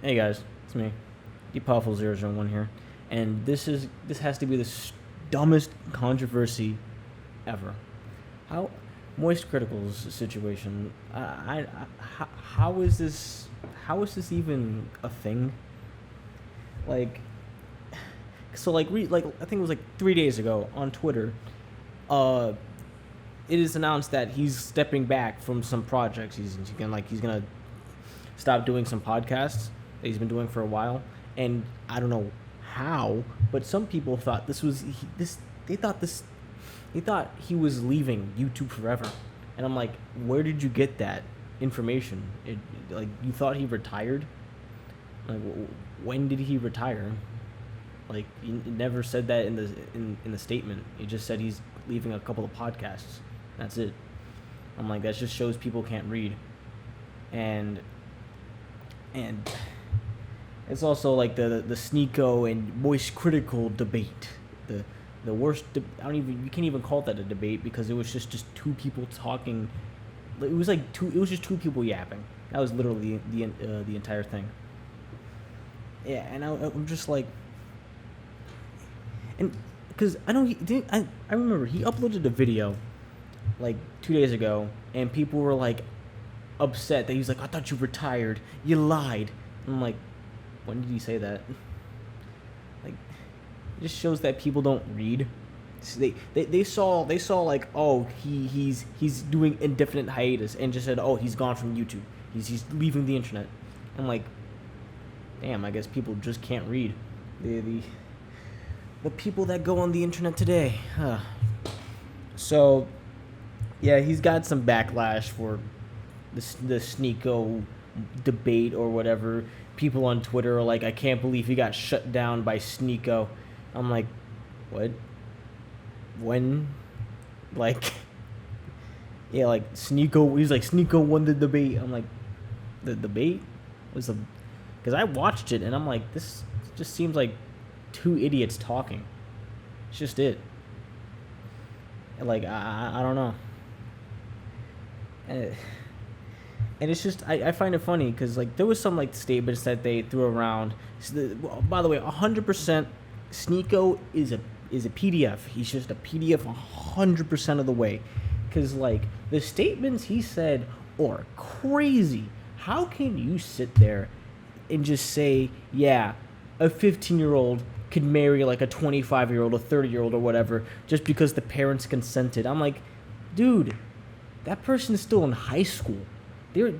Hey guys, it's me, DPowerful001 here, and this has to be the dumbest controversy ever. How MoistCr1TikaL's situation? How is this? How is this even a thing? Like, I think it was like 3 days ago on Twitter. Uh, it is announced that he's stepping back from some projects. He's gonna stop doing some podcasts that he's been doing for a while, and I don't know how, but some people thought this was this. They thought he was leaving YouTube forever, and I'm like, where did you get that information? Like, you thought he retired? Like, when did he retire? Like, he never said that in the statement. He just said he's leaving a couple of podcasts. That's it. I'm like, that just shows people can't read, and it's also like the Sneeko and MoistCr1TikaL debate. The worst. You can't even call that a debate because it was just two people talking. It was just two people yapping. That was literally the entire thing. Yeah, and I'm just like, and because I know I remember he uploaded a video like 2 days ago, and people were like upset that he was like, I thought you retired, you lied. I'm like, when did he say that? Like, it just shows that people don't read. They saw like, oh, he's doing indefinite hiatus, and just said, oh, he's gone from YouTube, he's leaving the internet. I'm like, damn, I guess people just can't read. The people that go on the internet today. So yeah, he's got some backlash for the Sneeko debate or whatever. People on Twitter are like, I can't believe he got shut down by Sneeko. I'm like, what? When? Like, yeah, like Sneeko. He's like, Sneeko won the debate. I'm like, the debate was the, because I watched it and I'm like, this just seems like two idiots talking. It's just it. Like, I don't know. And it's just, I find it funny because, like, there was some, like, statements that they threw around. By the way, 100% Sneeko is a PDF. He's just a PDF 100% of the way. Because, like, the statements he said are crazy. How can you sit there and just say, yeah, a 15-year-old could marry, like, a 25-year-old, a 30-year-old, or whatever, just because the parents consented? I'm like, dude, that person's still in high school. They're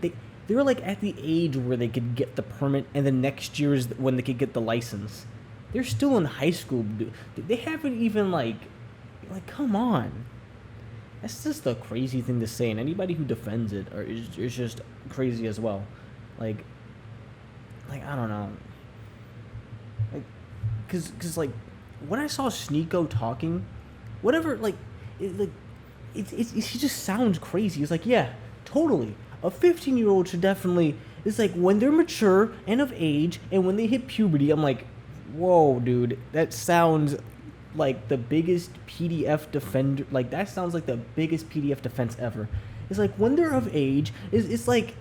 like at the age where they could get the permit, and the next year is when they could get the license. They're still in high school. They haven't even like come on. That's just a crazy thing to say, and anybody who defends it is just crazy as well. Like I don't know. Like, cause like when I saw Sneeko talking, whatever, like he just sounds crazy. He's like, yeah, totally. A 15-year-old should definitely. It's like when they're mature and of age, and when they hit puberty. I'm like, whoa, dude, that sounds like the biggest PDF defender. Like, that sounds like the biggest PDF defense ever. It's like when they're of age. It's like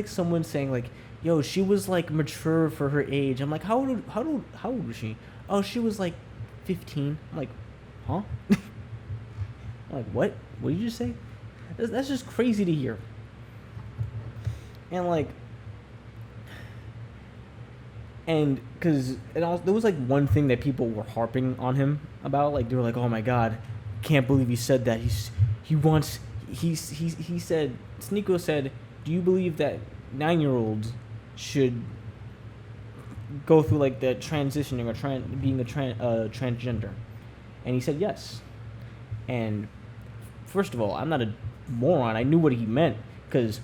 someone saying like, yo, she was like mature for her age. I'm like, how old was she? Oh, she was like 15. I'm like, huh? I'm like, what? What did you just say? That's just crazy to hear. And like, and because there was like one thing that people were harping on him about. Like, they were like, oh my god, can't believe he said that. He said, Sneeko said, do you believe that 9-year-olds should go through like the transitioning or being a transgender? And he said yes. And first of all, I'm not a moron. I knew what he meant, because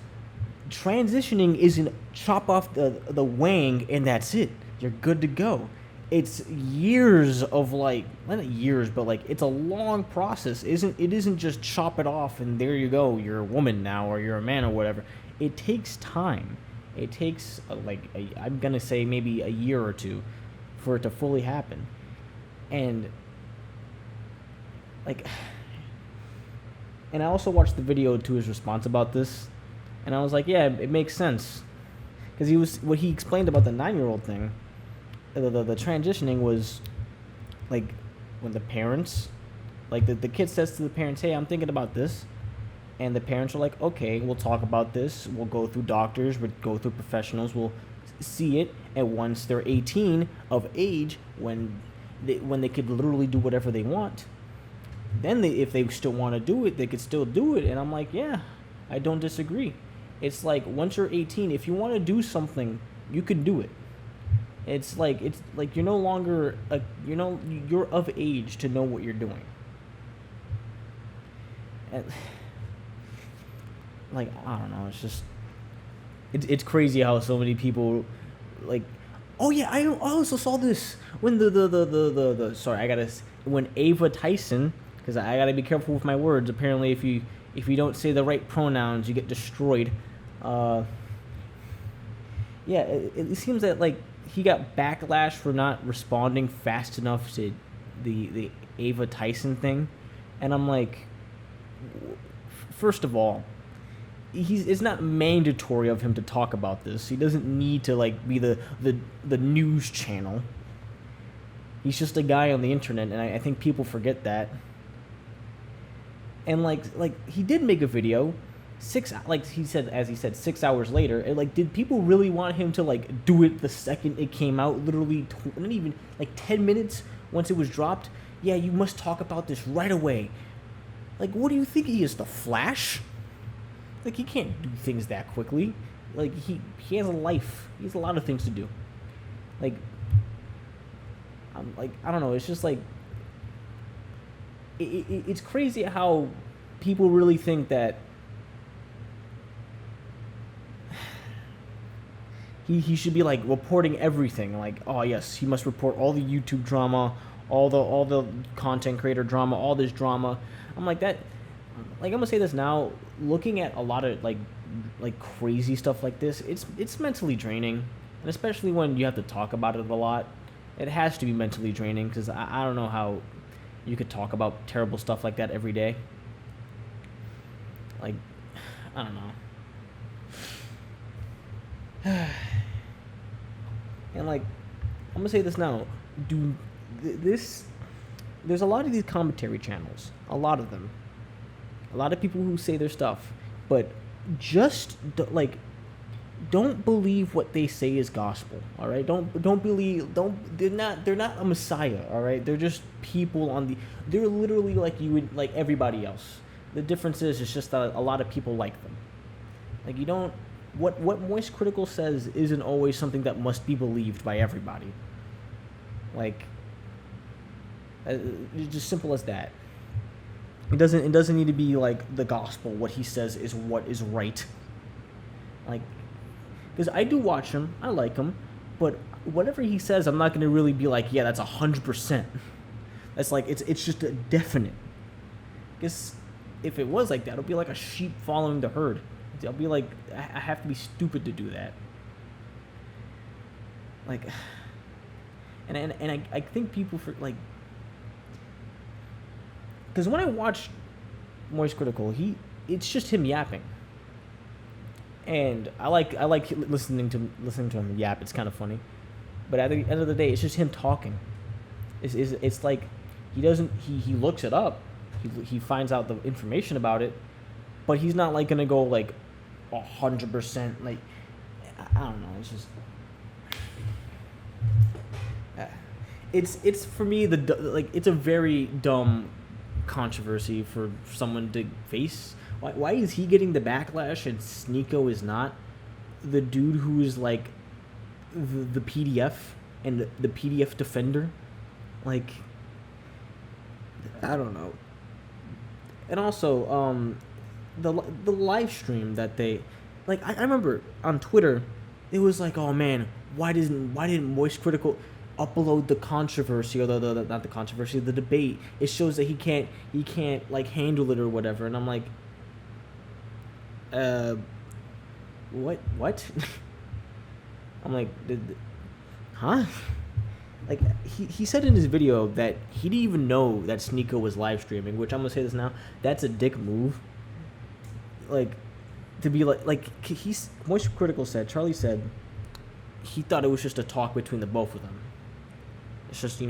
transitioning isn't chop off the wang and that's it. You're good to go. It's years of like, not years, but like it's a long process. It isn't just chop it off and there you go. You're a woman now, or you're a man, or whatever. It takes time. It takes I'm gonna say maybe a year or two for it to fully happen. And like, and I also watched the video to his response about this, and I was like, yeah, it makes sense. because what he explained about the 9-year-old thing, the transitioning was like when the parents, like the kid says to the parents, hey, I'm thinking about this, and the parents are like, okay, we'll talk about this, we'll go through doctors, we'll go through professionals, we'll see it, and once they're 18 of age, when they could literally do whatever they want, then if they still want to do it, they could still do it. And I'm like, yeah, I don't disagree. It's like once you're 18, if you want to do something, you can do it. It's like you're no longer you're of age to know what you're doing. And like, I don't know, it's just it's crazy how so many people like, oh yeah, I also saw this when the sorry, I gotta, when Ava Tyson, because I gotta be careful with my words. Apparently, if you don't say the right pronouns, you get destroyed. Yeah, it seems that like he got backlash for not responding fast enough to the Ava Tyson thing, and I'm like, first of all, it's not mandatory of him to talk about this. He doesn't need to like be the news channel. He's just a guy on the internet, and I think people forget that. And like he did make a video, like he said 6 hours later. And like, did people really want him to like do it the second it came out? Literally, not even like 10 minutes once it was dropped. Yeah, you must talk about this right away. Like, what do you think he is, the Flash? Like, he can't do things that quickly. Like, he has a life. He has a lot of things to do. Like, I don't know. It's just like, it's crazy how people really think that he should be like reporting everything. Like, oh yes, he must report all the YouTube drama, all the content creator drama, all this drama. I'm like that. Like, I'm gonna say this now. Looking at a lot of like crazy stuff like this, it's mentally draining, and especially when you have to talk about it a lot, it has to be mentally draining, because I don't know how you could talk about terrible stuff like that every day. Like, I don't know. And like, I'm gonna say this now. There's a lot of these commentary channels, a lot of them. A lot of people who say their stuff, but just don't believe what they say is gospel. All right, they're not a messiah. All right, they're just people they're literally like you would, like everybody else. The difference is it's just that a lot of people like them. Like, you don't, what MoistCr1TikaL says isn't always something that must be believed by everybody. Like, it's just simple as that. It doesn't need to be like the gospel. What he says is what is right. Like, because I do watch him, I like him, but whatever he says, I'm not gonna really be like, yeah, that's 100%. That's like, it's just a definite. Because if it was like that, it'll be like a sheep following the herd. I'll be like, I have to be stupid to do that. Like, and I think people for like. Because when I watch MoistCr1TikaL, it's just him yapping, and I like listening to him yap. It's kind of funny, but at the end of the day, it's just him talking. It's like he looks it up, he finds out the information about it, but he's not like gonna go like 100%. Like, I don't know. It's just it's for me it's a very dumb controversy for someone to face. Why is he getting the backlash and Sneako is not? The dude who is like the PDF and the PDF defender, like, I don't know. And also the live stream that they, like, I remember on Twitter it was like, oh man, why didn't MoistCr1TikaL upload the controversy, or the not the controversy, the debate? It shows that he can't like handle it or whatever. And I'm like, what? I'm like, huh? Like, he said in his video that he didn't even know that Sneako was live streaming, which I'm gonna say this now, that's a dick move. Like, to be like MoistCr1TikaL said, Charlie said he thought it was just a talk between the both of them. It's just,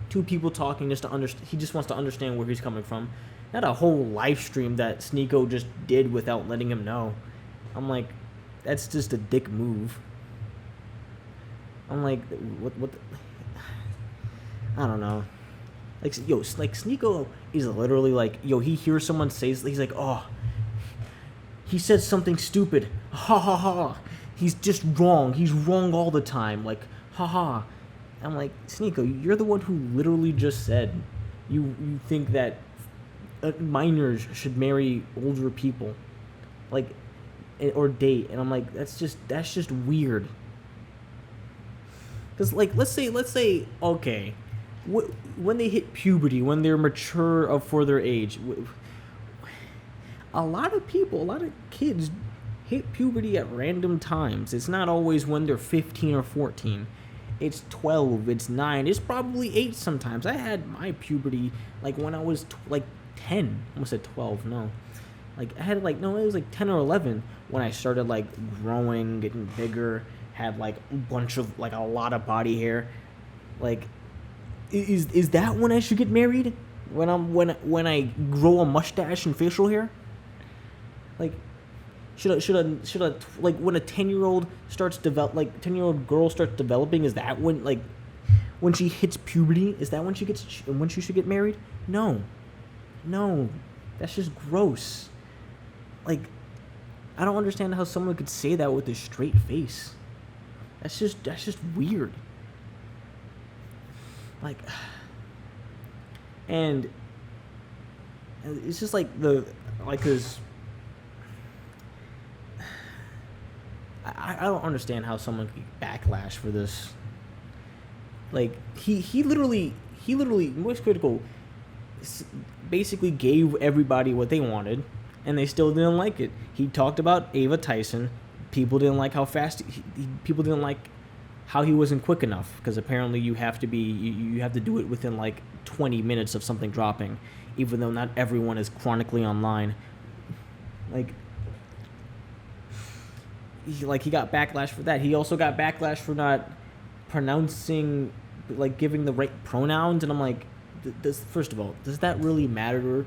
two people talking just to understand. He just wants to understand where he's coming from. Not a whole live stream that Sneeko just did without letting him know. I'm like, that's just a dick move. I'm like, what the, I don't know. Like, Sneeko is literally like, he hears someone say, he's like, oh, he said something stupid. Ha ha ha. He's just wrong. He's wrong all the time. Like, ha ha. I'm like, Sneeko, you're the one who literally just said you think that minors should marry older people, like, or date. And I'm like, that's just weird. Because, like, let's say, okay, when they hit puberty, when they're mature for their age, a lot of kids hit puberty at random times. It's not always when they're 15 or 14. It's 12, it's 9, it's probably 8 sometimes. I had my puberty, like, when I was, 10. I almost said 12, no. Like, I had, it was, 10 or 11 when I started, growing, getting bigger, had, a bunch of, a lot of body hair. Like, is that when I should get married? When I grow a mustache and facial hair? Like, should I when a 10-year-old starts 10-year-old girl starts developing, is that when she hits puberty, is that when she should get married? No, that's just gross. Like, I don't understand how someone could say that with a straight face. That's just weird. Like, and it's just cause I don't understand how someone could backlash for this. Like, he literally MoistCr1TikaL basically gave everybody what they wanted, and they still didn't like it. He talked about Ava Tyson. People didn't like how fast people didn't like how he wasn't quick enough, because apparently you have to do it within 20 minutes of something dropping, even though not everyone is chronically online. He got backlash for that. He also got backlash for not pronouncing, giving the right pronouns. And I'm like, first of all, does that really matter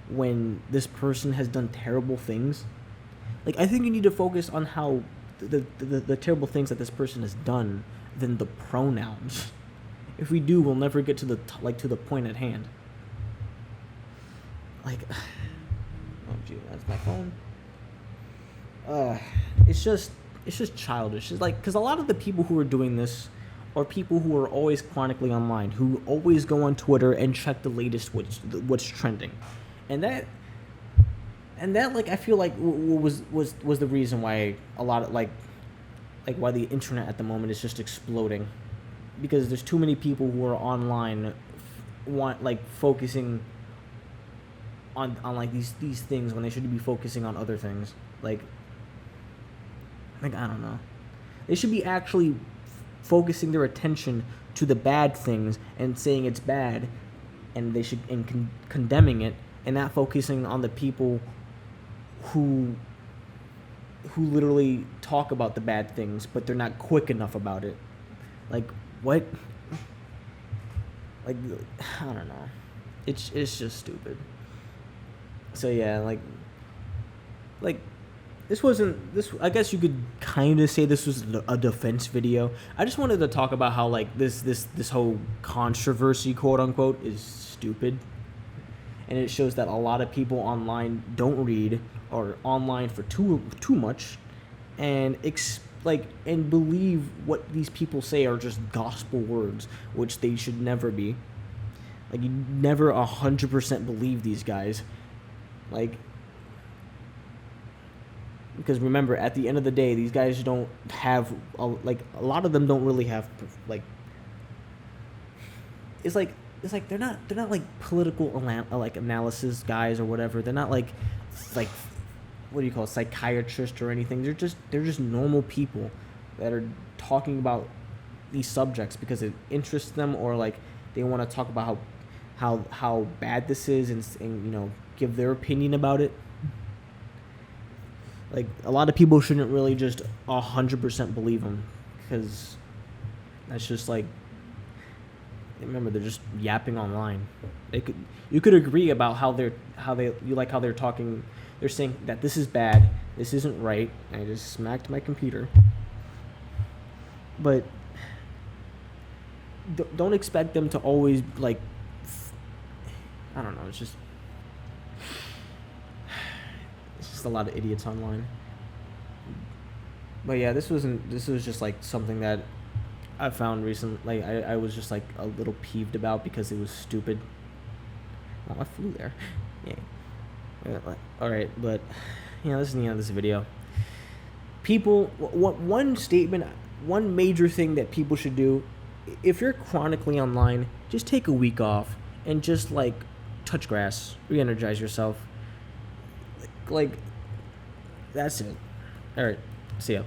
when this person has done terrible things? I think you need to focus on how the terrible things that this person has done than the pronouns. If we do, we'll never get to the to the point at hand. Oh gee, that's my phone. It's just childish. It's because a lot of the people who are doing this are people who are always chronically online, who always go on Twitter and check the latest what's trending, and that I feel was the reason why a lot of why the internet at the moment is just exploding, because there's too many people who are online focusing on these things when they should be focusing on other things. I don't know. They should be actually focusing their attention to the bad things and saying it's bad, and they should condemning it, and not focusing on the people who literally talk about the bad things, but they're not quick enough about it. What? I don't know. It's just stupid. So yeah, this wasn't this. I guess you could kind of say this was a defense video. I just wanted to talk about how this whole controversy, quote unquote, is stupid, and it shows that a lot of people online don't read, or online for too much, and and believe what these people say are just gospel words, which they should never be. You never 100% believe these guys, because remember, at the end of the day, these guys don't have a lot of them don't really have it's they're not political analysis guys or whatever. They're not what do you call it, psychiatrists or anything. They're just normal people that are talking about these subjects because it interests them, or they want to talk about how bad this is, and give their opinion about it. Like, a lot of people shouldn't really just 100% believe them, because that's just like, remember, they're just yapping online. You could agree about how they're talking. They're saying that this is bad, this isn't right. I just smacked my computer. But don't expect them to always, like, I don't know. It's just a lot of idiots online. But yeah, this was just like something that I found recently. Like, I was just like a little peeved about because it was stupid. Oh, I flew there. Yeah. All right, but this is the end of this video. People, one major thing that people should do, if you're chronically online, just take a week off and just like touch grass, re-energize yourself. Like, that's it. All right, see ya.